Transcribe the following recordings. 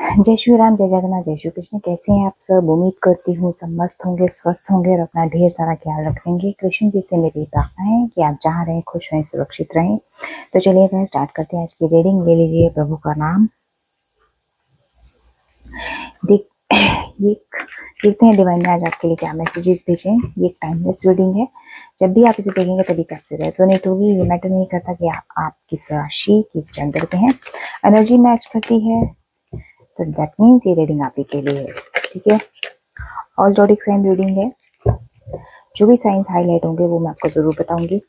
जय श्री राम, जय जगन्नाथ, जय श्री कृष्ण। कैसे हैं आप सब? उम्मीद करती हूँ सब मस्त होंगे, स्वस्थ होंगे और अपना ढेर सारा ख्याल रखेंगे। कृष्ण जी से मेरी प्रार्थना है कि आप जहाँ रहें खुश रहें, सुरक्षित रहें। तो चलिए गाइस, स्टार्ट करते हैं आज की रीडिंग। ले लीजिए प्रभु का नाम। देख ये देखते हैं डिवाइन ने आज आपके लिए क्या मैसेजेस भेजे हैं। ये एक टाइमलेस रीडिंग है। जब भी आप इसे देखेंगे तभी से आपसे रेजोनेट होगी। ये मैटर नहीं करता कि आप किस राशि, किस जेंडर के हैं। एनर्जी मैच करती है तो दैट मीन्स ये रीडिंग आप ही के लिए है। ठीक है, ऑल जोडिक साइन रीडिंग है। जो भी साइंस हाईलाइट होंगे वो मैं आपको जरूर बताऊंगी।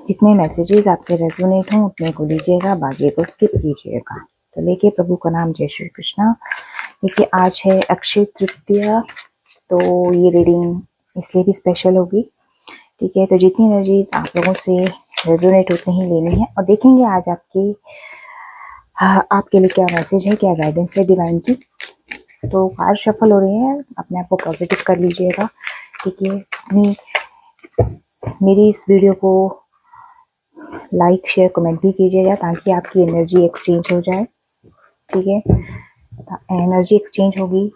जितने मैसेजेस आपसे रेजोनेट हों उतने को लीजिएगा, बाकी को स्किप कीजिएगा। तो लेके प्रभु का नाम, जय श्री कृष्णा। देखिए आज है अक्षय तृतीया, तो ये रीडिंग इसलिए भी स्पेशल होगी। ठीक है, तो जितनी एनर्जीज आप लोगों से रेजोनेट उतनी ही लेनी है और देखेंगे आज आपके लिए क्या मैसेज है, क्या गाइडेंस है डिवाइन की। तो कार्ड शफल हो रहे हैं, अपने आप को पॉजिटिव कर लीजिएगा। ठीक है, मेरी इस वीडियो को लाइक शेयर कमेंट भी कीजिएगा ताकि आपकी एनर्जी एक्सचेंज हो जाए। ठीक है, एनर्जी एक्सचेंज होगी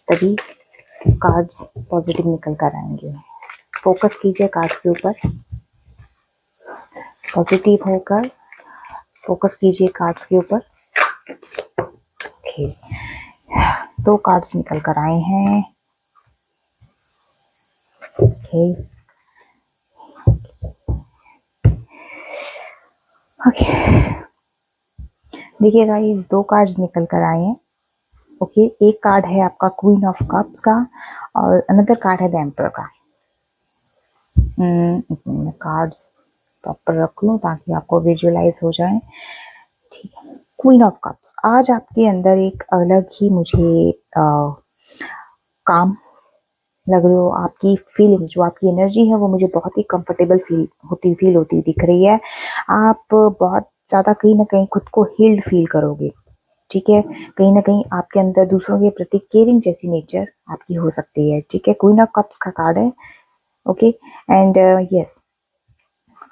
तभी कार्ड्स पॉजिटिव निकल कर आएंगे। फोकस कीजिए कार्ड्स के ऊपर, पॉजिटिव होकर फोकस कीजिए कार्ड्स के ऊपर। ओके, दो कार्ड्स निकल कर आए हैं। ओके ओके, देखिए गाइस, दो कार्ड्स निकल कर आए हैं। ओके, एक कार्ड है आपका क्वीन ऑफ कप्स का और अनदर कार्ड है द एम्परर का। मैं कार्ड्स प्रॉपर रख लूं ताकि आपको विजुअलाइज हो जाए। ठीक है, क्वीन ऑफ कप्स, आज आपके अंदर एक अलग ही मुझे काम लग रही हो। आपकी फीलिंग, जो आपकी एनर्जी है वो मुझे बहुत ही कंफर्टेबल फील होती दिख रही है। आप बहुत ज्यादा कहीं ना कहीं खुद को हील्ड फील करोगे। ठीक है, कहीं ना कहीं आपके अंदर दूसरों के प्रति केयरिंग जैसी नेचर आपकी हो सकती है। ठीक है, क्वीन ऑफ कप्स का कार्ड है। ओके, एंड यस,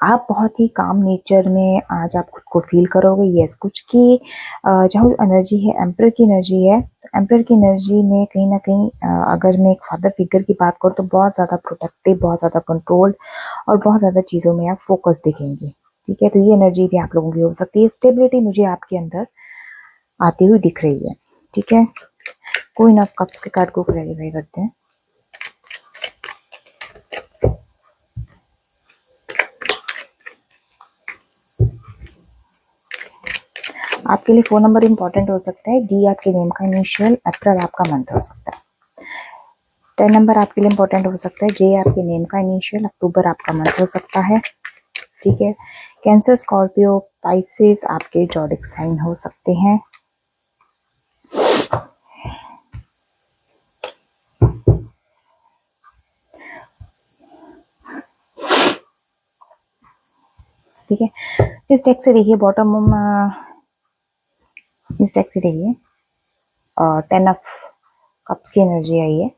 आप बहुत ही काम नेचर में आज आप खुद को फील करोगे। यस, कुछ की जहाँ एनर्जी है, एम्परर की एनर्जी है। एम्परर की एनर्जी में कहीं ना कहीं अगर मैं एक फादर फिगर की बात करूँ तो बहुत ज़्यादा प्रोटेक्टिव, बहुत ज़्यादा कंट्रोल्ड और बहुत ज़्यादा चीज़ों में आप फोकस दिखेंगे। ठीक है, तो ये एनर्जी भी आप लोगों की हो सकती है। स्टेबिलिटी मुझे आपके अंदर आती हुई दिख रही है। ठीक है, क्वीन ऑफ कप्स के कार्ड को क्लैरिफाई करते हैं। आपके लिए फोन नंबर इंपॉर्टेंट हो सकता है। डी आपके नेम का इनिशियल, अप्रैल आपका मंथ हो सकता है। 10 नंबर आपके लिए इंपॉर्टेंट हो सकता है। जे आपके नेम का इनिशियल, अक्टूबर आपका मंथ हो सकता है। ठीक है, कैंसर, स्कॉर्पियो, पाइसेस आपके जोडिक साइन हो सकते हैं। ठीक है, इस डेक से देखिए बॉटम, इस डेक से देखिए 10 ऑफ कप्स की एनर्जी आई है।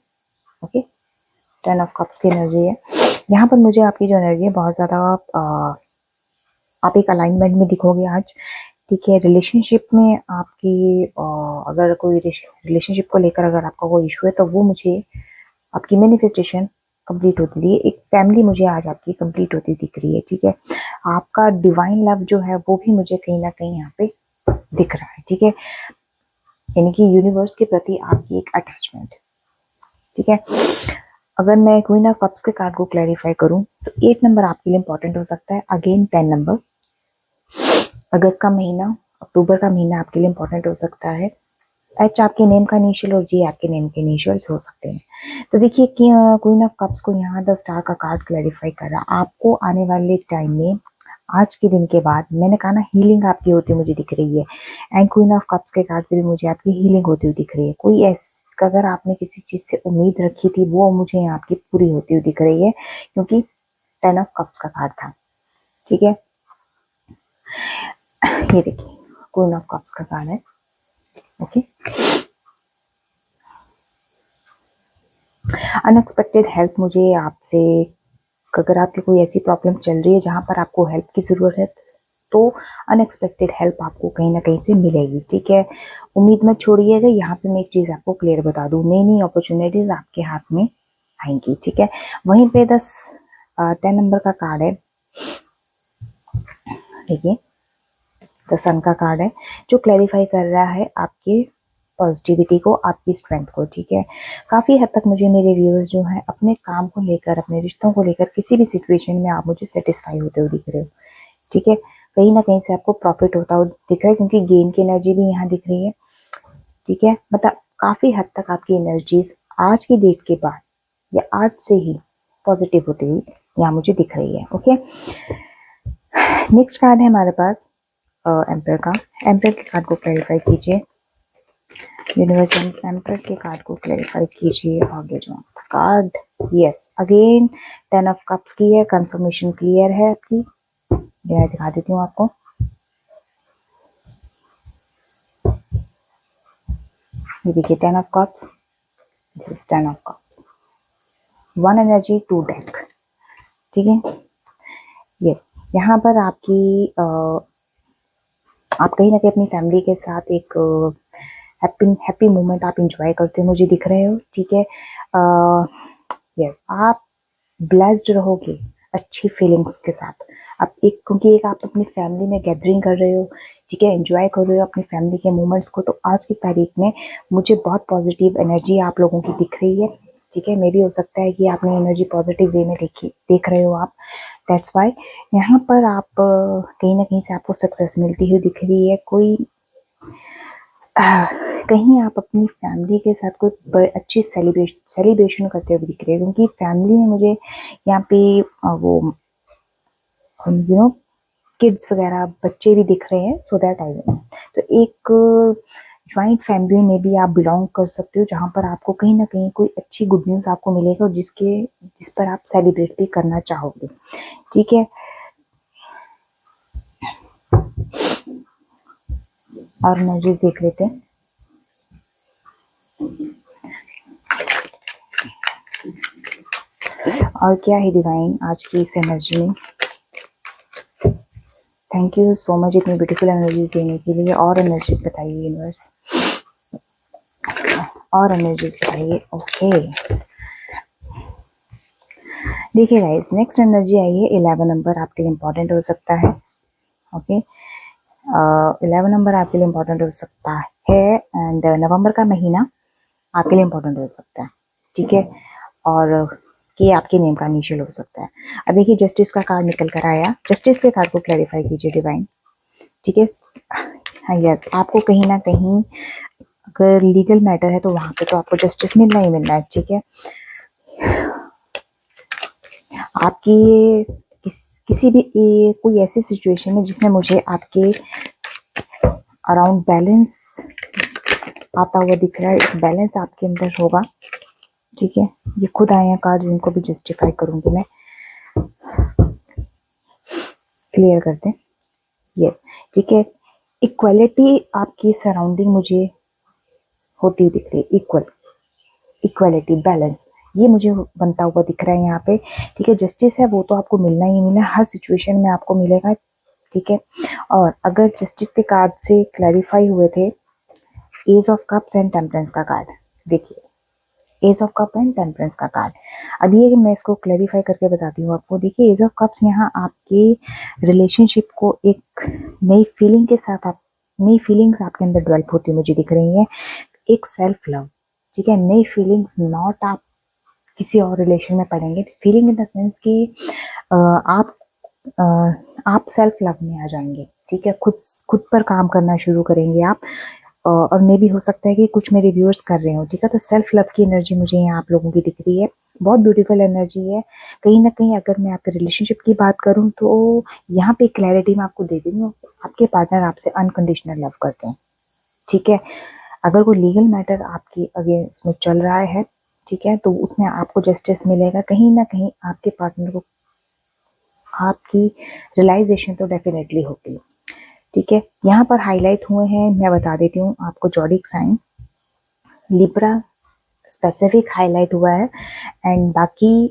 ओके, 10 ऑफ कप्स की एनर्जी है। यहाँ पर मुझे आपकी जो एनर्जी है बहुत ज्यादा आप एक अलाइनमेंट में दिखोगे आज। ठीक है, रिलेशनशिप में आपकी अगर कोई रिलेशनशिप को लेकर अगर आपका कोई इशू है तो वो मुझे आपकी मैनिफेस्टेशन कंप्लीट होती है। एक फैमिली मुझे आज आपकी कंप्लीट होती दिख रही है। ठीक है, आपका डिवाइन लव जो है वो भी मुझे कहीं ना कहीं यहाँ पे दिख रहा है। ठीक है, यानी कि यूनिवर्स के प्रति आपकी एक अटैचमेंट। ठीक है, अगर मैं क्वीन ऑफ कप्स के कार्ड को क्लैरिफाई करूं तो 8 नंबर आपके लिए इंपॉर्टेंट हो सकता है। अगेन 10 नंबर, अगस्त का महीना, अक्टूबर का महीना आपके लिए इंपॉर्टेंट हो सकता है। एच आपके नेम का इनिशियल और जी आपके नेम के इनिशियल्स हो सकते हैं। तो देखिए कि क्वीन ऑफ कप्स को यहाँ द स्टार का कार्ड क्लैरिफाई कर रहा है। आपको आने वाले टाइम में, आज के दिन के बाद, मैंने कहा ना हीलिंग आपकी होती हुई मुझे दिख रही है। एंड क्वीन ऑफ कप्स के कार्ड से भी मुझे आपकी हीलिंग होती हुई दिख रही है। कोई अगर आपने किसी चीज से उम्मीद रखी थी वो मुझे यहाँ आपकी पूरी होती हुई दिख रही है, क्योंकि 10 ऑफ कप्स का कार्ड था। ठीक है, ये देखिए क्वीन ऑफ कप्स का कार्ड है। ओके, अनएक्सपेक्टेड हेल्प मुझे आपसे, अगर आपकी कोई ऐसी प्रॉब्लम चल रही है जहां पर आपको हेल्प की जरूरत है तो अनएक्सपेक्टेड हेल्प आपको कहीं ना कहीं से मिलेगी, ठीक है। उम्मीद मत छोड़िएगा। यहाँ पे मैं एक चीज आपको क्लियर बता दूं, नई नई अपॉर्चुनिटीज आपके हाथ में आएंगी, ठीक है। वहीं पे 10 नंबर का कार्ड है, देखिए 10 सन का कार्ड है, जो क्लैरिफाई कर रहा है आपके पॉजिटिविटी को, आपकी स्ट्रेंथ को, ठीक है। काफी हद तक मुझे मेरे व्यूअर्स जो हैं अपने काम को लेकर, अपने रिश्तों को लेकर, किसी भी सिचुएशन में आप मुझे सेटिस्फाई होते हुए दिख रहे हो, ठीक है। कहीं ना कहीं से आपको प्रॉफिट होता हुआ दिख रहा है, क्योंकि गेन की एनर्जी भी यहाँ दिख रही है, ठीक है। मतलब काफी हद तक आपकी एनर्जीज आज की डेट के बाद या आज से ही पॉजिटिव होती हुई यहाँ मुझे दिख रही है, ओके। नेक्स्ट कार्ड है हमारे पास एम्पर का। एम्पर के कार्ड को क्लैरिफाई कीजिए, यूनिवर्सल एम्पर के कार्ड को क्लैरिफाई कीजिए। आगे जो card, yes again 10 of cups की है, कंफर्मेशन क्लियर है आपकी। यह दिखा देती हूँ आपको, ये देखिए 10 of cups, this is 10 of cups, 1 energy 2 deck, ठीक है। यस यहाँ पर आपकी आप कहीं ना कहीं अपनी फैमिली के साथ एक हैप्पी मोमेंट आप इंजॉय करते मुझे दिख रहे हो, ठीक है। यस आप ब्लेस्ड रहोगे अच्छी फीलिंग्स के साथ। आप एक, क्योंकि एक आप अपनी फैमिली में गैदरिंग कर रहे हो, ठीक है, एंजॉय कर रहे हो अपनी फैमिली के मोमेंट्स को, तो आज की तारीख में मुझे बहुत पॉजिटिव एनर्जी आप लोगों की दिख रही है, ठीक है। मे भी हो सकता है कि आपने एनर्जी पॉजिटिव वे में देख रहे हो आप, दैट्स वाई यहाँ पर आप कहीं ना कहीं से आपको सक्सेस मिलती हुई दिख रही है। कोई कहीं आप अपनी फैमिली के साथ कोई अच्छी सेलिब्रेशन करते हुए दिख रहे हैं, क्योंकि फैमिली में मुझे यहाँ पे वो यू नो किड्स वगैरह बच्चे भी दिख रहे हैं, सो दैट आई नो। तो एक ज्वाइंट फैमिली में भी आप बिलोंग कर सकते हो, जहाँ पर आपको कहीं ना कहीं कोई अच्छी गुड न्यूज़ आपको मिलेगा, जिस पर आप सेलिब्रेट भी करना चाहोगे, ठीक है। और एनर्जीज देख लेते हैं। और क्या है डिवाइन आज की इस एनर्जी में। थैंक यू सो मच इतनी ब्यूटीफुल एनर्जीज देने के लिए। और एनर्जीज बताइए यूनिवर्स, और एनर्जीज बताइए, ओके। देखिए गाइस, नेक्स्ट एनर्जी आई है 11 नंबर आपके लिए इम्पोर्टेंट हो सकता है, ओके। 11 नंबर आपके लिए इम्पोर्टेंट हो सकता है, एंड नवंबर का महीना आपके लिए इम्पोर्टेंट हो सकता है, ठीक है। और ये आपके नेम का इनिशियल हो सकता है। अब देखिए जस्टिस का कार्ड निकल कर आया, जस्टिस के कार्ड को क्लैरिफाई कीजिए डिवाइन, ठीक है। हाँ यस, आपको कहीं ना कहीं अगर लीगल मैटर है तो वहां पे तो आपको जस्टिस मिलना ही मिलना है, ठीक है। आपकी ये किसी भी कोई ऐसी सिचुएशन है जिसमें मुझे आपके अराउंड बैलेंस आता हुआ दिख रहा है, एक बैलेंस आपके अंदर होगा, ठीक है। ये खुद आए हैं कार्ड, जिनको भी जस्टिफाई करूंगी मैं, क्लियर करते हैं, यस, ठीक है। इक्वलिटी आपकी सराउंडिंग मुझे होती हुई दिख रही है, इक्वलिटी बैलेंस, ये मुझे बनता हुआ दिख रहा है यहाँ पे, ठीक है। जस्टिस है वो तो आपको मिलना ही मिलना, हर सिचुएशन में आपको मिलेगा, ठीक है। और अगर जस्टिस के कार्ड से क्लैरिफाई हुए थे ace of cups and temperance का कार्ड, देखिए ace of cup and temperance का कार्ड। अब ये मैं इसको क्लैरिफाई करके बताती हूँ आपको। देखिए एज ऑफ कप्स यहाँ आपके रिलेशनशिप को एक नई फीलिंग के साथ, आप नई फीलिंग्स आपके अंदर डेवलप होती मुझे दिख रही हैं, एक सेल्फ लव, ठीक है। नई फीलिंग्स, नॉट आप किसी और रिलेशन में पड़ेंगे, फीलिंग इन द सेंस कि आप आप सेल्फ लव में आ जाएंगे, ठीक है। खुद पर काम करना शुरू करेंगे आप, और मे भी हो सकता है कि कुछ मेरे व्यूअर्स कर रहे हो, ठीक है। तो सेल्फ लव की एनर्जी मुझे यहाँ आप लोगों की दिख रही है, बहुत ब्यूटीफुल एनर्जी है। कहीं ना कहीं अगर मैं आपके रिलेशनशिप की बात करूँ तो यहाँ पे क्लैरिटी मैं आपको दे रही हूँ, आपके पार्टनर आपसे अनकंडीशनल लव करते हैं, ठीक है। अगर कोई लीगल मैटर आपके अगेंस्ट में चल रहा है, ठीक है, तो उसमें आपको जस्टिस मिलेगा। कहीं ना कहीं आपके पार्टनर को आपकी रियलाइजेशन तो डेफिनेटली होगी, ठीक है। यहाँ पर हाईलाइट हुए हैं, मैं बता देती हूँ आपको, zodiac sign, Libra specific highlight हुआ है, एंड बाकी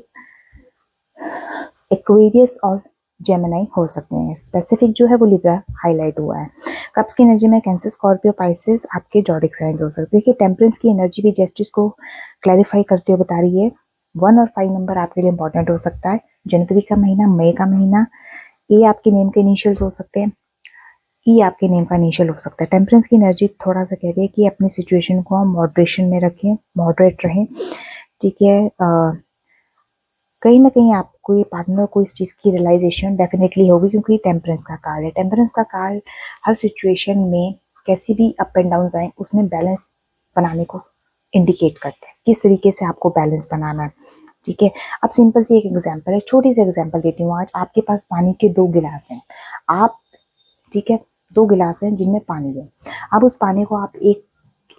एक्वेरियस और जेमिनी हो सकते हैं। स्पेसिफिक जो है वो लिब्रा हाईलाइट हुआ है। कप्स की एनर्जी में कैंसर, स्कॉर्पियो, पाइसेस आपके जॉडिक साइंस हो सकते हैं। कि टेम्परेंस की एनर्जी भी जस्टिस को क्लैरिफाई करते हुए बता रही है। 1 और 5 नंबर आपके लिए इंपॉर्टेंट हो सकता है। जनवरी का महीना, मई का महीना, ये आपके नेम के इनिशियल्स हो सकते हैं, ई आपके नेम का इनिशियल हो सकता है। टेम्परेंस की एनर्जी थोड़ा सा कह रही है कि अपनी सिचुएशन को हम मॉडरेशन में रखें, मॉडरेट रहें, ठीक है। कहीं ना कहीं आपको ये पार्टनर को इस चीज़ की रियलाइजेशन डेफिनेटली होगी, क्योंकि टेम्परेंस का कार्ड है। टेम्परेंस का कार्ड हर सिचुएशन में कैसी भी अप एंड डाउन आए उसमें बैलेंस बनाने को इंडिकेट करते हैं, किस तरीके से आपको बैलेंस बनाना है, ठीक है। अब सिंपल सी एक एग्जांपल है, छोटी सी एग्जांपल देती हूँ। आज आपके पास पानी के 2 गिलास हैं, आप, ठीक है, 2 गिलास हैं जिनमें पानी है। अब उस पानी को आप एक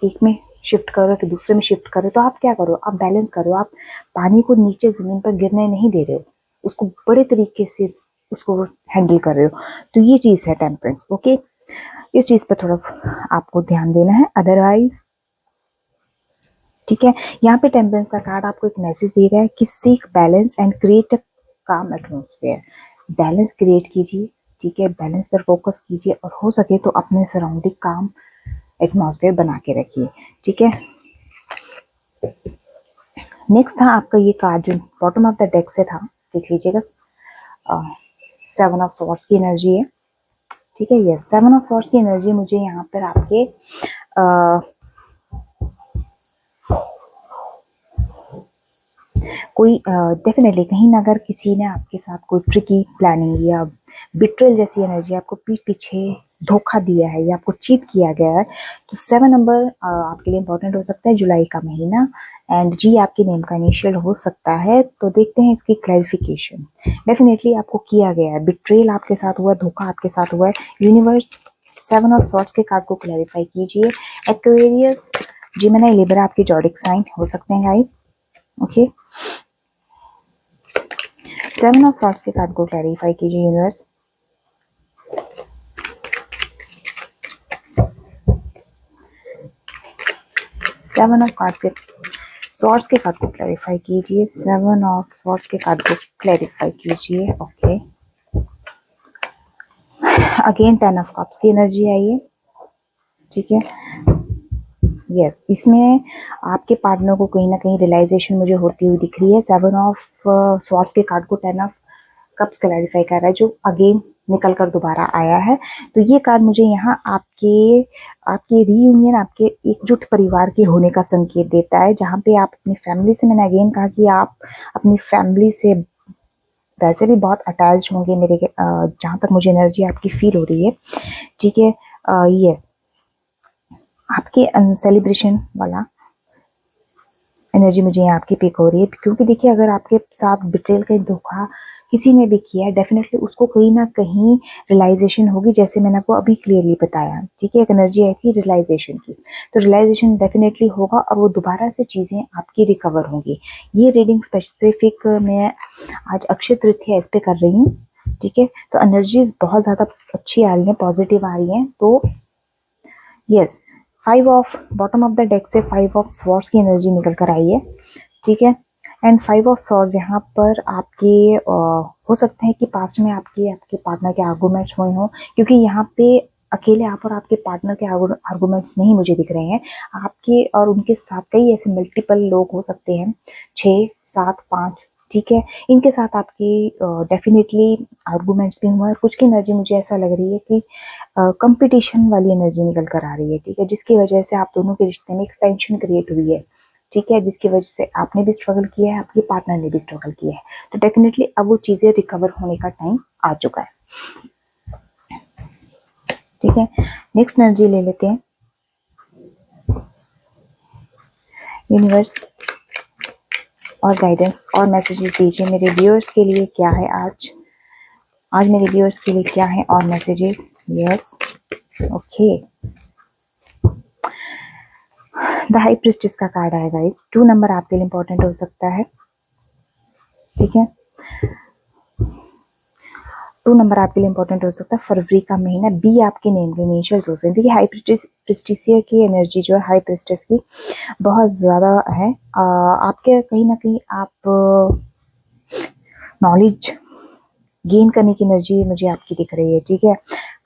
एक में शिफ्ट करो फिर दूसरे में शिफ्ट करो, तो आप क्या करो, आप बैलेंस करो। आप पानी को नीचे जमीन पर गिरने नहीं दे रहे हो, उसको बड़े तरीके से उसको हैंडल कर रहे हो। तो ये चीज है टेम्परेंस। ओके, इस चीज पर थोड़ा आपको ध्यान देना है। अदरवाइज, ठीक है, यहाँ पे टेम्परेंस का कार्ड आपको एक मैसेज दे रहा है कि seek balance and create a काम एटमोस्फेयर। बैलेंस क्रिएट कीजिए, ठीक है, बैलेंस पर फोकस कीजिए और हो सके तो अपने सराउंडिंग काम एटमॉस्फेयर बना के रखिए, ठीक है। नेक्स्ट था आपका ये कार्ड जो बॉटम ऑफ द डेक से था, देख लीजिएगा। 7 ऑफ सॉर्ड्स की एनर्जी है, ठीक है। ये 7 ऑफ सॉर्ड्स की एनर्जी मुझे यहाँ पर आपके कोई डेफिनेटली कहीं ना अगर किसी ने आपके साथ कोई ट्रिकी प्लानिंग या बिट्रेल जैसी एनर्जी, आपको पीठ पीछे धोखा दिया है या आपको चीट किया गया है, तो 7 नंबर आपके लिए इंपॉर्टेंट हो सकता है। जुलाई का महीना, एंड जी आपके नेम का इनिशियल हो सकता है। तो देखते हैं इसकी क्लैरिफिकेशन। डेफिनेटली आपको किया गया है, बिट्रेल आपके साथ हुआ है, धोखा आपके साथ हुआ है। यूनिवर्स 7 ऑफ सॉर्ड्स के कार्ड को क्लैरिफाई कीजिए। एक्वेरियस, जिमिनी, लिब्रा आपके जॉडिक साइन हो सकते हैं गाइस। ओके, 7 ऑफ सॉर्ड्स के कार्ड को क्लैरिफाई कीजिए यूनिवर्स। सेवन ऑफ कार्ड के सॉर्ड्स के कार्ड को क्लैरिफाई कीजिए। 7 ऑफ सॉर्ड्स के कार्ड को क्लैरिफाई कीजिए। ओके, अगेन 10 ऑफ कप्स की एनर्जी आई है, ठीक है। यस, इसमें आपके पार्टनर को कहीं ना कहीं रियलाइजेशन मुझे होती हुई दिख रही है। 7 ऑफ सॉर्ड्स के कार्ड को 10 ऑफ कप्स क्लैरिफाई कर रहा है, जो अगेन निकल कर दोबारा आया है। तो ये कार्ड मुझे यहाँ आपके आपके रीयूनियन, आपके एकजुट परिवार के होने का संकेत देता है, जहाँ पे आप अपनी फैमिली से, मैंने अगेन कहा कि आप अपनी फैमिली से वैसे भी बहुत अटैच होंगे मेरे, जहाँ तक मुझे एनर्जी आपकी फील हो रही है, ठीक है। यस, आपके सेलिब्रेशन वाला एनर्जी मुझे यहाँ आपकी पिक हो रही है, क्योंकि देखिए अगर आपके साथ बिट्रेल का धोखा किसी ने भी किया है, डेफिनेटली उसको कहीं ना कहीं रियलाइजेशन होगी, जैसे मैंने आपको अभी क्लियरली बताया, ठीक है। एक एनर्जी आई थी रियलाइजेशन की, तो रियलाइजेशन डेफिनेटली होगा और वो दोबारा से चीज़ें आपकी रिकवर होंगी। ये रीडिंग स्पेसिफिक मैं आज अक्षय तृतीया इस पे कर रही हूँ, ठीक है। तो एनर्जीज बहुत ज़्यादा अच्छी आ रही हैं, पॉजिटिव आ रही हैं। तो yes, 5 of bottom of the deck से 5 ऑफ स्वॉर्ड्स की एनर्जी निकल कर आई है, ठीक है। एंड 5 ऑफ स्वॉर्ड्स यहाँ पर आपके हो सकते हैं कि पास्ट में आपके आपके पार्टनर के आर्गूमेंट्स हुए हों, क्योंकि यहाँ पे अकेले आप और आपके पार्टनर के आर्गूमेंट्स नहीं मुझे दिख रहे हैं। आपके और उनके साथ कई ऐसे मल्टीपल लोग हो सकते हैं, 6, 7, 5, ठीक है। इनके साथ आपकी डेफिनेटली आर्गूमेंट्स भी हुए हैं। कुछ की एनर्जी मुझे ऐसा लग रही है कि कंपटीशन वाली एनर्जी निकल कर आ रही है, ठीक है, जिसकी वजह से आप दोनों के रिश्ते में एक टेंशन क्रिएट हुई है, ठीक है, जिसकी वजह से आपने भी स्ट्रगल किया है, आपके पार्टनर ने भी स्ट्रगल किया है। तो डेफिनेटली अब वो चीजें रिकवर होने का टाइम आ चुका है, ठीक है। नेक्स्ट एनर्जी ले लेते हैं। यूनिवर्स और गाइडेंस और मैसेजेस दीजिए मेरे व्यूअर्स के लिए, क्या है आज आज मेरे व्यूअर्स के लिए क्या है और messages. Yes, okay, the high priestess का कार्ड आएगा। इस 2 नंबर आपके लिए इंपॉर्टेंट हो सकता है, ठीक है। 2 नंबर आपके लिए इंपॉर्टेंट हो सकता है। फरवरी का महीना, बी आपके नेम के इनिशियल्स हो सकते हैं। देखिए हाई प्रिस्टिसिया की एनर्जी जो है, हाई प्रिस्टेस की बहुत ज़्यादा है। आपके कहीं ना कहीं आप नॉलेज गेन करने की एनर्जी मुझे आपकी दिख रही है, ठीक है।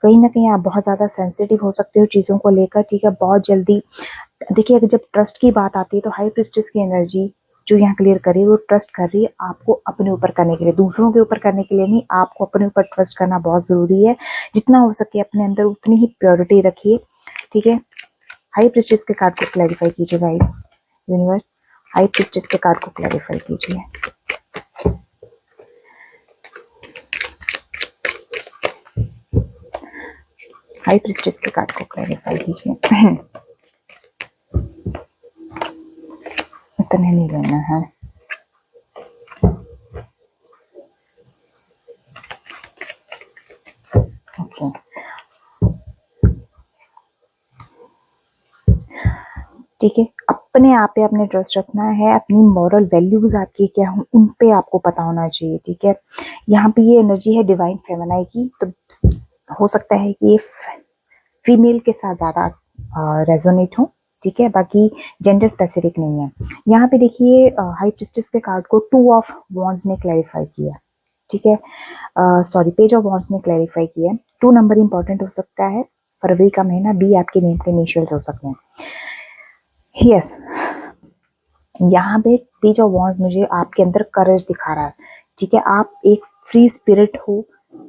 कहीं ना कहीं आप बहुत ज़्यादा सेंसिटिव हो सकते हो चीज़ों को लेकर, ठीक है। बहुत जल्दी देखिए, अगर जब ट्रस्ट की बात आती है तो हाई प्रीस्टेस की एनर्जी जो यहाँ क्लियर कर रही है वो ट्रस्ट कर रही है आपको अपने ऊपर करने के लिए, दूसरों के ऊपर करने के लिए नहीं। आपको अपने ऊपर ट्रस्ट करना बहुत ज़रूरी है। जितना हो सके अपने अंदर उतनी ही प्योरिटी रखिए, ठीक है। हाई प्रीस्टेस के कार्ड को क्लैरिफाई कीजिए गाइस, यूनिवर्स। हाई प्रीस्टेस के कार्ड को क्लैरिफाई कीजिए। हाई प्रीस्टेस के कार्ड को क्लैरिफाई कीजिए। इतने नहीं लेना है। ओके, ठीक है। अपने आप पे अपने ट्रस्ट रखना है। अपनी मॉरल वैल्यूज आपकी क्या हो उन पे आपको पता होना चाहिए, ठीक है। यहाँ पे ये एनर्जी है डिवाइन फेमिनाइन की, तो हो सकता है कि ये फीमेल के साथ ज़्यादा रेजोनेट हो, ठीक है। बाकी जेंडर स्पेसिफिक नहीं है। यहाँ पे देखिए हाई प्रीस्टेस के कार्ड को 2 ऑफ वॉन्ड्स ने क्लैरिफाई किया, ठीक है। सॉरी, पेज ऑफ वॉन्ड्स ने क्लैरिफाई किया। 2 नंबर इंपॉर्टेंट हो सकता है। फरवरी का महीना, बी आपके नेम के इनिशियल्स हो सकते हैं। यस, यहाँ पे पेज ऑफ वॉन्ड्स मुझे आपके अंदर करेज दिखा रहा है, ठीक है। आप एक फ्री स्पिरिट हो,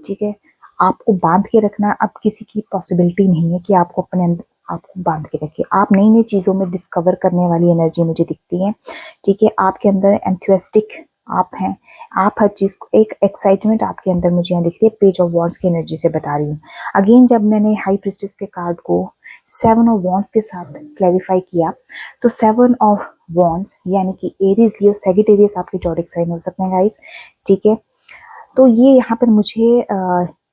ठीक है। आपको बांध के रखना अब किसी की पॉसिबिलिटी नहीं है कि आपको अपने अंदर आपको बांध के रखे। आप नई नई चीज़ों में डिस्कवर करने वाली एनर्जी मुझे दिखती है, ठीक है। आपके अंदर एंथुसियास्टिक आप हैं। आप हर चीज़ को एक एक्साइटमेंट आपके अंदर मुझे यहाँ दिख रही है। पेज ऑफ वॉन्ड्स की एनर्जी से बता रही हूँ। अगेन, जब मैंने हाई प्रीस्टेस के कार्ड को 7 ऑफ वॉन्ड्स के साथ क्लैरिफाई किया, तो 7 ऑफ वॉन्ड्स यानी कि एरीज, लियो, सैजिटेरियस आपके जॉडिक साइन हो सकते हैं गाइस, ठीक है। तो ये यहाँ पर मुझे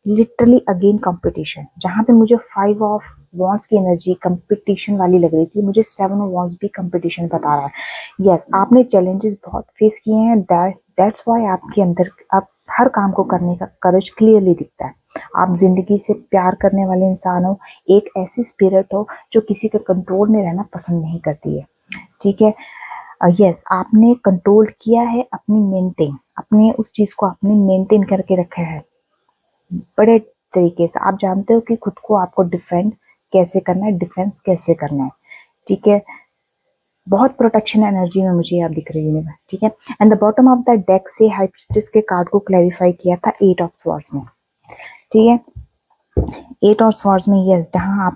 लिटरली अगेन कंपटीशन, जहाँ पे मुझे 5 ऑफ वॉन्ड्स की एनर्जी कंपटीशन वाली लग रही थी, मुझे 7 ऑफ वॉन्ड्स भी कंपटीशन बता रहा है। यस, आपने चैलेंजेस बहुत फेस किए हैं, दैट्स व्हाई आपके अंदर आप हर काम को करने का करेज क्लियरली दिखता है। आप जिंदगी से प्यार करने वाले इंसान हो, एक ऐसी स्पिरिट हो जो किसी के कंट्रोल में रहना पसंद नहीं करती है, ठीक है। यस, आपने कंट्रोल किया है अपनी मेंटेन, अपने उस चीज़ को आपने मेंटेन करके रखा है बड़े तरीके से। आप जानते हो कि खुद को आपको डिफेंड कैसे करना है, डिफेंस कैसे करना है, ठीक है। बहुत प्रोटेक्शन एनर्जी में मुझे आप दिख रही है, ठीक है। And the bottom of the deck से हाई प्रीस्टेस के कार्ड को क्लैरिफाई किया था 8 ऑफ स्वॉर्ड्स ने, ठीक है। 8 ऑफ स्वॉर्ड्स में यस, जहाँ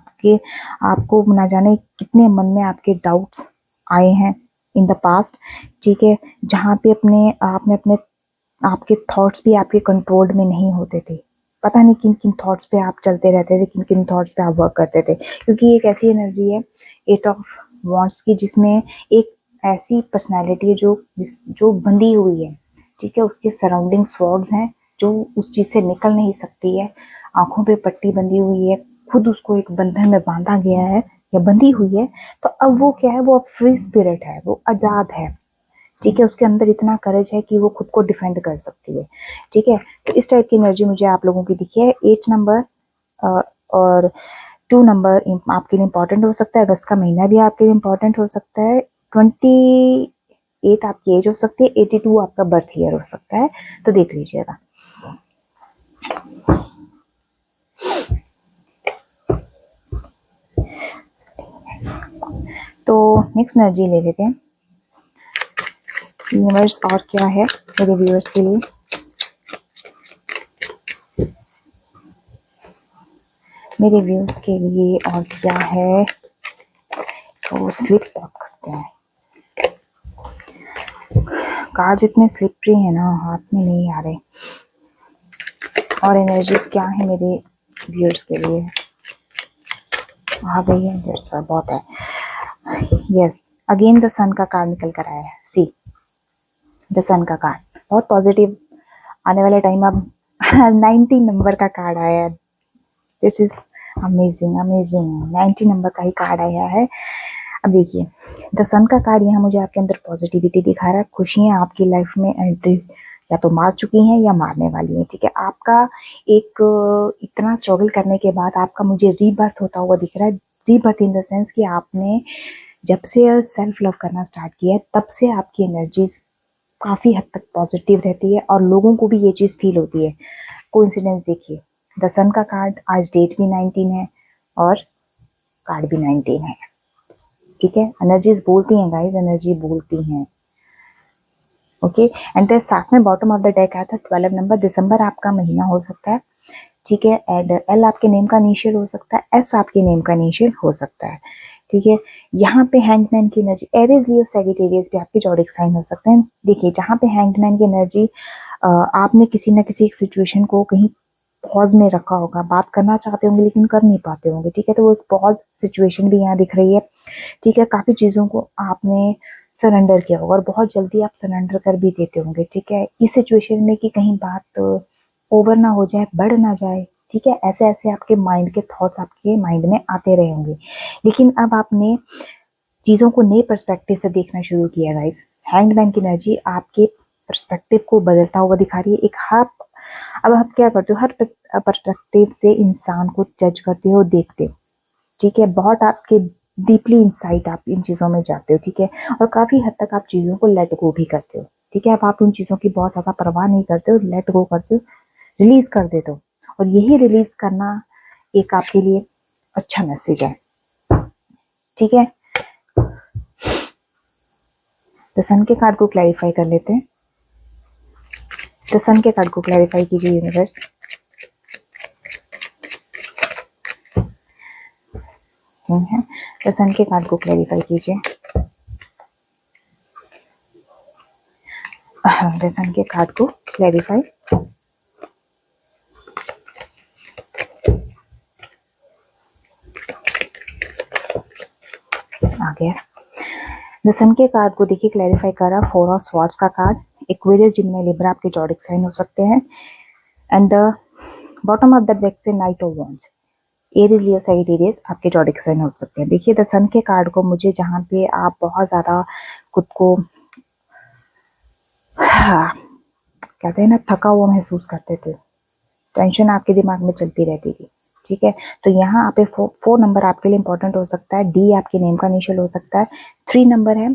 आपको ना जाने कितने मन में आपके डाउट्स आए हैं इन द पास्ट, ठीक है। जहाँ पे आपने अपने आपके थॉट्स भी आपके कंट्रोल में नहीं होते थे। पता नहीं किन किन थॉट्स पे आप चलते रहते थे, किन किन थॉट्स पे आप वर्क करते थे, क्योंकि एक ऐसी एनर्जी है 8 ऑफ वॉन्ड्स की जिसमें एक ऐसी पर्सनालिटी है जो बंधी हुई है, ठीक है। उसके सराउंडिंग स्वॉर्ड्स हैं जो उस चीज़ से निकल नहीं सकती है। आंखों पे पट्टी बंधी हुई है, खुद उसको एक बंधन में बांधा गया है या बंधी हुई है। तो अब वो क्या है, वो फ्री स्पिरिट है, वो आज़ाद है, ठीक है। उसके अंदर इतना करेज है कि वो खुद को डिफेंड कर सकती है, ठीक है। तो इस टाइप की एनर्जी मुझे आप लोगों की दिखी है। 8 नंबर और 2 नंबर आपके लिए इंपॉर्टेंट हो सकता है। अगस्त का महीना भी आपके लिए इंपॉर्टेंट हो सकता है। 28 आपकी एज हो सकती है, 82 आपका बर्थ ईयर हो सकता है, तो देख लीजिएगा। तो नेक्स्ट एनर्जी ले लेते हैं यूनिवर्स, और क्या है मेरे व्यूअर्स के लिए। मेरे व्यूअर्स के लिए और क्या है, तो स्लिप लॉक करते हैं। कार्ड्स इतने स्लिपरी है ना, हाथ में नहीं आ रहे। और एनर्जीज क्या है मेरे व्यूअर्स के लिए, आ गई है, बहुत है। यस, अगेन द सन का कार्ड निकल कर आया है। सी, द सन का कार्ड बहुत पॉजिटिव आने वाले टाइम। अब 90 नंबर का कार्ड आया है। This is amazing amazing, 90 number का ही कार्ड आया है। अब देखिए, द सन का कार्ड यहाँ मुझे आपके अंदर पॉजिटिविटी दिखा रहा है। खुशियाँ आपकी लाइफ में एंट्री या तो मार चुकी हैं या मारने वाली हैं, ठीक है। आपका एक इतना स्ट्रगल करने के बाद आपका मुझे रीबर्थ होता हुआ दिख रहा है। रीबर्थ इन द सेंस कि आपने जब से सेल्फ लव करना स्टार्ट किया है तब से आपकी एनर्जी काफ़ी हद तक पॉजिटिव रहती है और लोगों को भी ये चीज़ फील होती है। कोइंसिडेंस देखिए, द सन का कार्ड, आज डेट भी 19 है और कार्ड भी 19 है। ठीक है, एनर्जीज बोलती हैं गाइस, एनर्जी बोलती हैं। ओके, एंड फिर साथ में बॉटम ऑफ द डेक आया था 12 नंबर। दिसंबर आपका महीना हो सकता है, ठीक है। एंड एल आपके नेम का इनिशियल हो सकता है, एस आपके नेम का इनिशियल हो सकता है, ठीक है। यहाँ पे हैंगमैन की एनर्जी, एरीज, लियो, सैजिटेरियस भी आपके जॉडिक साइन हो सकते हैं। देखिए, जहाँ पे हैंगमैन की एनर्जी, आपने किसी न किसी एक सिचुएशन को कहीं पॉज में रखा होगा, बात करना चाहते होंगे लेकिन कर नहीं पाते होंगे, ठीक है। तो वो एक पॉज सिचुएशन भी यहाँ दिख रही है, ठीक है। काफी चीजों को आपने सरेंडर किया होगा और बहुत जल्दी आप सरेंडर कर भी देते होंगे, ठीक है। इस सिचुएशन में कि कहीं बात ओवर ना हो जाए, बढ़ ना जाए, ठीक है। ऐसे ऐसे आपके माइंड के थॉट्स आपके माइंड में आते रहे होंगे, लेकिन अब आपने चीजों को नए पर्सपेक्टिव से देखना शुरू किया गाइस। हैंगमैन की एनर्जी आपके पर्सपेक्टिव को बदलता हुआ दिखा रही है। एक हाफ, अब आप क्या करते हो, हर पर्सपेक्टिव से इंसान को जज करते हो, देखते हो, ठीक है। बहुत आपके डीपली इनसाइट आप इन चीजों में जाते हो, ठीक है। और काफी हद तक आप चीजों को लेट गो भी करते हो, ठीक है। अब आप उन चीजों की बहुत ज्यादा परवाह नहीं करते हो, लेट गो करते हो, रिलीज कर देते हो। और यही रिलीज करना एक आपके लिए अच्छा मैसेज है, ठीक है। तो सन के कार्ड को क्लैरिफाई कर लेते हैं। तो सन के कार्ड को क्लैरिफाई कीजिए यूनिवर्स। है, तो सन के कार्ड को क्लैरिफाई कीजिए। तो सन के कार्ड को क्लैरिफाई, आ गया। द सन के कार्ड को देखिए क्लैरिफाई कर रहा, 4 ऑफ स्वॉर्ड्स का कार्ड। एक्वेरियस, जिनमें लिब्रा आपके जॉडिक साइन हो सकते हैं। And the bottom of the deck से knight of wands, Aries, Leo, Sagittarius आपके जॉडिक साइन हो सकते हैं। देखिए, द सन के कार्ड को मुझे, जहाँ पे आप बहुत ज्यादा खुद को कहते हैं ना, थका हुआ महसूस करते थे, टेंशन आपके दिमाग में चलती रहती थी, ठीक है। तो यहाँ पे 4 नंबर आपके लिए इंपॉर्टेंट हो सकता है। डी आपके नेम का इनिशियल हो सकता है। 3 नंबर है,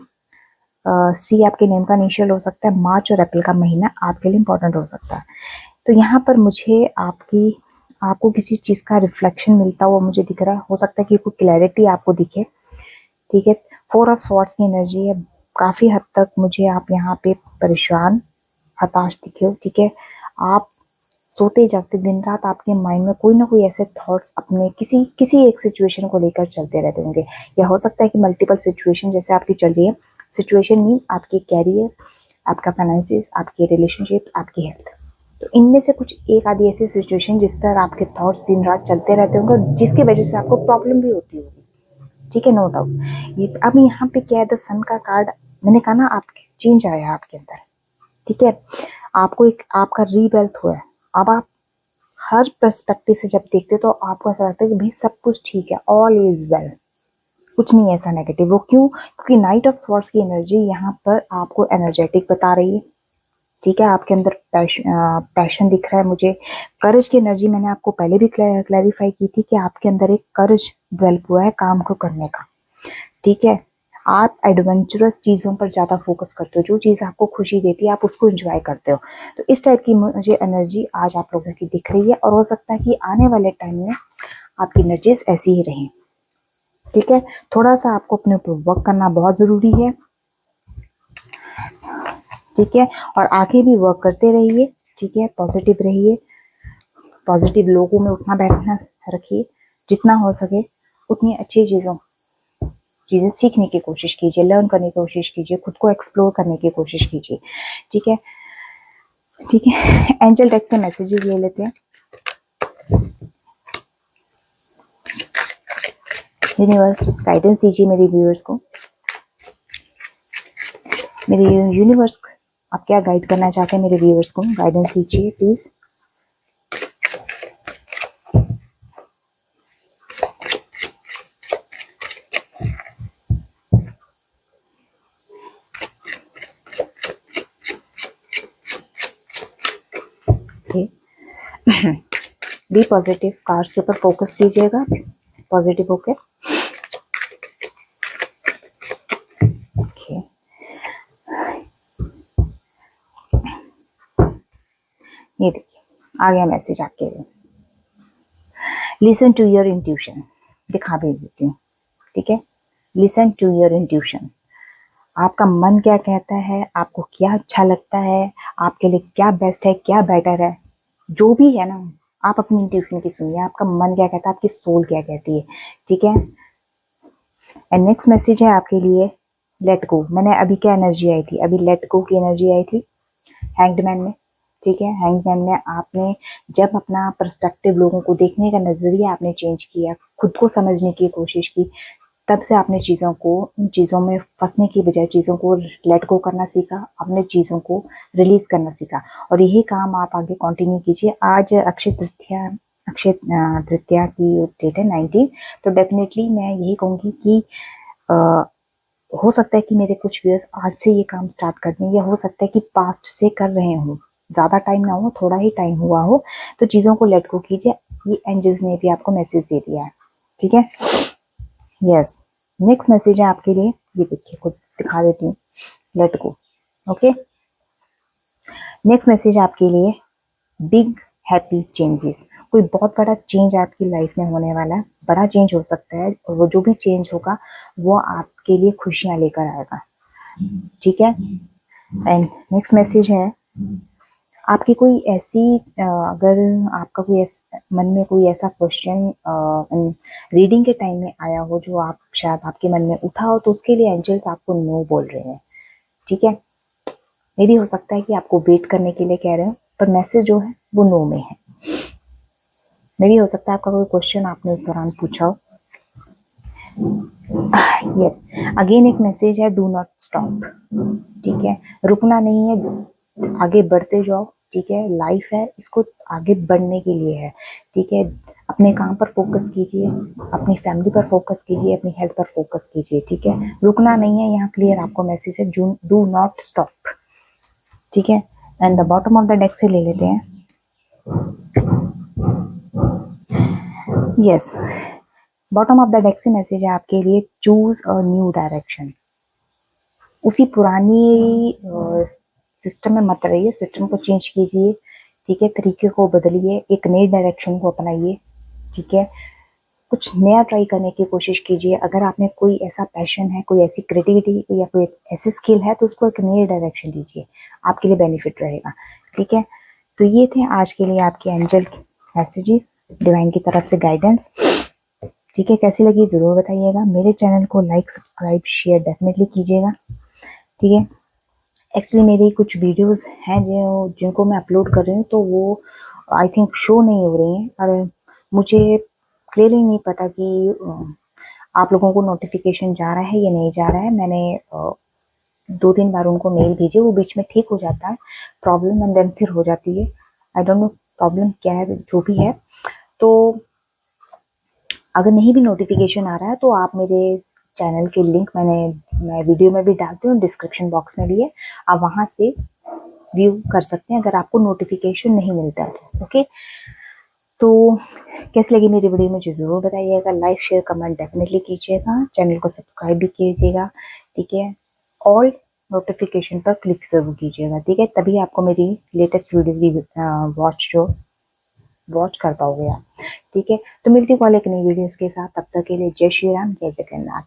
सी आपके नेम का इनिशियल हो सकता है। मार्च और अप्रैल का महीना आपके लिए इंपॉर्टेंट हो सकता है। तो यहाँ पर मुझे आपको किसी चीज का रिफ्लेक्शन मिलता हुआ मुझे दिख रहा है। हो सकता है कि कोई क्लैरिटी आपको दिखे, ठीक है। 4 ऑफ स्वॉर्ड्स की एनर्जी है। काफी हद तक मुझे आप यहाँ पे परेशान, हताश दिखे हो, ठीक है। आप सोते जागते दिन रात आपके माइंड में कोई ना कोई ऐसे थॉट्स अपने किसी किसी एक सिचुएशन को लेकर चलते रहते होंगे, या हो सकता है कि मल्टीपल सिचुएशन जैसे आपकी चल रही है। सिचुएशन मीन आपके कैरियर, आपका फाइनेंसिस, आपके रिलेशनशिप, आपकी हेल्थ। तो इनमें से कुछ एक आधी ऐसी सिचुएशन जिस पर आपके थॉट्स दिन रात चलते रहते होंगे और जिसकी वजह से आपको प्रॉब्लम भी होती होगी, ठीक है, नो डाउट। ये अब यहाँ पे क्या है, द सन का कार्ड, मैंने कहा ना, आपके चेंज आया आपके अंदर, ठीक है। आपको एक आपका रीबर्थ हुआ है। अब आप हर पर्सपेक्टिव से जब देखते तो आपको ऐसा लगता है कि भाई सब कुछ ठीक है, ऑल इज वेल, कुछ नहीं ऐसा नेगेटिव। वो क्यों? क्योंकि नाइट ऑफ स्वॉर्ड्स की एनर्जी यहाँ पर आपको एनर्जेटिक बता रही है, ठीक है। आपके अंदर पैशन दिख रहा है मुझे। करेज की एनर्जी मैंने आपको पहले भी क्लैरिफाई की थी कि आपके अंदर एक करेज डेवलप हुआ है काम को करने का, ठीक है। आप एडवेंचरस चीजों पर ज्यादा फोकस करते हो, जो चीज आपको खुशी देती है आप उसको एंजॉय करते हो। तो इस टाइप की मुझे एनर्जी आज आप लोगों की दिख रही है, और हो सकता है कि आने वाले टाइम में आपकी एनर्जीज ऐसी ही रहें, ठीक है। थोड़ा सा आपको अपने ऊपर वर्क करना बहुत जरूरी है, ठीक है। और आगे भी वर्क करते रहिए, ठीक है। पॉजिटिव रहिए, पॉजिटिव लोगों में उठना बैठना रखिए, जितना हो सके उतनी अच्छी चीजें सीखने की कोशिश कीजिए, लर्न करने की कोशिश कीजिए, खुद को एक्सप्लोर करने की कोशिश कीजिए, ठीक है। ठीक है, एंजल डेक से मैसेजेस ले लेते हैं। यूनिवर्स गाइडेंस दीजिए मेरे व्यूअर्स को, मेरे यूनिवर्स, आप क्या गाइड करना चाहते हैं मेरे व्यूअर्स को, गाइडेंस दीजिए प्लीज। बी पॉजिटिव, कार्ड्स के ऊपर फोकस कीजिएगा, पॉजिटिव होके। ये देखिए, आ गया मैसेज आपके लिए, लिसन टू योर इंट्यूशन, दिखा भी देती हूँ, ठीक है। लिसन टू योर इंट्यूशन, आपका मन क्या कहता है, आपको क्या अच्छा लगता है, आपके लिए क्या बेस्ट है, क्या बेटर है, जो भी है ना, आप अपनी इंट्यूशन की सुनिए, आपका मन क्या कहता है, आपकी सोल क्या कहती है, ठीक है। एंड नेक्स्ट मैसेज है आपके लिए, लेट गो। मैंने अभी क्या एनर्जी आई थी, अभी लेट गो की एनर्जी आई थी हैंगमैन में, ठीक है। हैंगमैन में आपने जब अपना पर्सपेक्टिव, लोगों को देखने का नजरिया आपने चेंज किया, खुद को समझने की कोशिश की, तब से आपने चीज़ों को, उन चीज़ों में फंसने की बजाय चीज़ों को लेट गो करना सीखा, अपने चीज़ों को रिलीज करना सीखा, और यही काम आप आगे कंटिन्यू कीजिए। आज अक्षय तृतीया की डेट है 19, तो डेफिनेटली मैं यही कहूँगी कि आ, हो सकता है कि मेरे कुछ व्यूअर्स आज से ये काम स्टार्ट कर दें, या हो सकता है कि पास्ट से कर रहे हो, ज़्यादा टाइम ना हो, थोड़ा ही टाइम हुआ हो, तो चीज़ों को लेट गो कीजिए। ये एंजल्स ने भी आपको मैसेज दे दिया है, ठीक है। यस, नेक्स्ट मैसेज है आपके लिए, ये देखिए, खुद दिखा देती हूँ, let go. Okay, next message आपके लिए, बिग हैप्पी चेंजेस। कोई बहुत बड़ा चेंज आपकी लाइफ में होने वाला है, बड़ा चेंज हो सकता है, और वो जो भी चेंज होगा वो आपके लिए खुशियां लेकर आएगा, ठीक है। एंड नेक्स्ट मैसेज है आपकी कोई ऐसी अगर आपका कोई मन में कोई ऐसा क्वेश्चन रीडिंग के टाइम में आया हो, जो आप शायद आपके मन में उठा हो, तो उसके लिए एंजल्स आपको नो बोल रहे हैं, ठीक है। मे भी हो सकता है कि आपको वेट करने के लिए कह रहे हो, पर मैसेज जो है वो नो में है। मे भी हो सकता है आपका कोई क्वेश्चन आपने उस दौरान पूछा हो। यस, अगेन एक मैसेज है, डू नॉट स्टॉप, ठीक है। रुकना नहीं है, आगे बढ़ते जाओ, ठीक है। लाइफ है, इसको आगे बढ़ने के लिए है, ठीक है। अपने काम पर फोकस कीजिए, अपनी फैमिली पर फोकस कीजिए, अपनी हेल्थ पर फोकस कीजिए, ठीक है। रुकना नहीं है, यहाँ क्लियर आपको मैसेज है, डू नॉट स्टॉप, ठीक है। And the bottom of the deck से ले लेते हैं। Yes, bottom of the deck से मैसेज है आपके लिए, चूज अ न्यू डायरेक्शन। उसी पुरानी सिस्टम में मत रहिए, सिस्टम को चेंज कीजिए, ठीक है। तरीके को बदलिए, एक नई डायरेक्शन को अपनाइए, ठीक है। कुछ नया ट्राई करने की कोशिश कीजिए। अगर आप में कोई ऐसा पैशन है, कोई ऐसी क्रिएटिविटी या कोई ऐसी स्किल है, तो उसको एक नई डायरेक्शन दीजिए, आपके लिए बेनिफिट रहेगा, ठीक है। तो ये थे आज के लिए आपके एंजल मैसेजेस, डिवाइन की तरफ से गाइडेंस, ठीक है। कैसी लगी ज़रूर बताइएगा। मेरे चैनल को लाइक, सब्सक्राइब, शेयर डेफिनेटली कीजिएगा, ठीक है। एक्चुअली मेरी कुछ वीडियोस हैं जो जिनको मैं अपलोड कर रही हूँ, तो वो आई थिंक शो नहीं हो रही हैं, और मुझे क्लियरली नहीं पता कि आप लोगों को नोटिफिकेशन जा रहा है या नहीं जा रहा है। मैंने 2-3 बार उनको मेल भेजे, वो बीच में ठीक हो जाता है प्रॉब्लम, एंड देन फिर हो जाती है। आई डोंट नो प्रॉब्लम क्या है, जो भी है। तो अगर नहीं भी नोटिफिकेशन आ रहा है, तो आप मेरे चैनल के लिंक मैं वीडियो में भी डालती हूँ, डिस्क्रिप्शन बॉक्स में भी है, आप वहाँ से व्यू कर सकते हैं अगर आपको नोटिफिकेशन नहीं मिलता है तो, ओके। तो कैसी लगी मेरी वीडियो मुझे ज़रूर बताइएगा, लाइक, शेयर, कमेंट डेफिनेटली कीजिएगा, चैनल को सब्सक्राइब भी कीजिएगा, ठीक है। ऑल नोटिफिकेशन पर क्लिक जरूर कीजिएगा, ठीक है, तभी आपको मेरी लेटेस्ट वीडियो की वॉच कर पाओगे आप, ठीक है। तो मिलती कॉल एक नई वीडियोस के साथ, तब तक के लिए जय श्री राम, जय जगन्नाथ।